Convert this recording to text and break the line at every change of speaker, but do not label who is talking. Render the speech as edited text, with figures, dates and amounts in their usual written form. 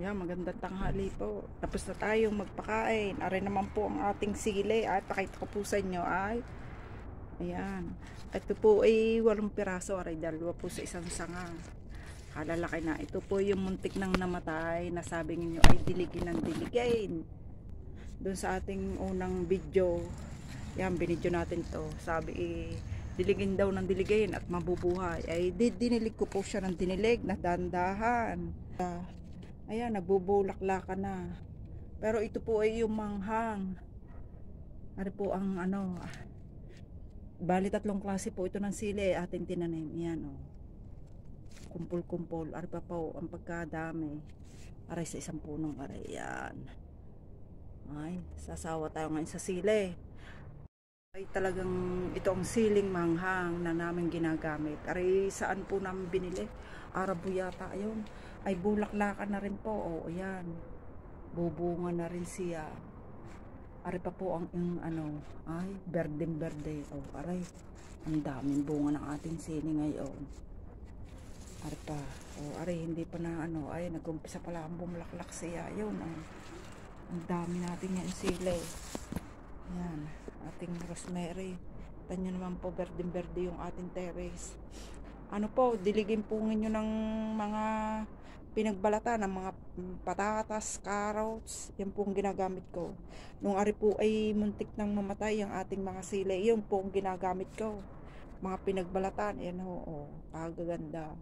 Yan, magandang tanghali po. Tapos na tayong magpakain. Aray naman po ang ating sili. Ay, pakita ko po sa inyo ay. Ayan. Ito po ay 8 piraso. Aray, 2 po sa isang sanga. Kalalaki na. Ito po yung muntik nang namatay na sabi niyo ay diligin ng diligin. Doon sa ating unang video. Yan, binidyo natin to. Sabi diligin daw ng diligin at mabubuhay. Ay, dinilig ko po siya ng dinilig na dandahan. Ayan, nagbubulaklakan na. Pero ito po ay yung manghang. Ano po ang ano, bali 3 klase po ito ng sili ating tinanim. Yan o. Kumpul-kumpul. Ano pa po ang pagkadami. Aray sa isang punong aray. Yan. Ay, sasawa tayo ngayon sa sili. Ay talagang ito ang siling manghang na namin ginagamit. Aray saan po namin binili? Arabo yata ayun. Ay bulaklakan na rin po. O ayan. Bubunga na rin siya. Aray pa po ang ano. Ay berdeng berde. O aray. Ang daming bunga ng ating sili ngayon. Aray pa. O aray hindi pa na ano. Ay nag-umpisa pala ang bumulaklak siya. Ayun. Ang dami natin yan sili. Yan, ating rosemary. Tanyo naman po, berdeng-berde yung ating terrace. Ano po, diligin po ninyo ng mga pinagbalata, ng mga patatas, carrots. Yan po ang ginagamit ko. Nung ari po ay muntik nang mamatay ang ating mga sili, yun po ang ginagamit ko. Mga pinagbalatan, yan ho, kagaganda.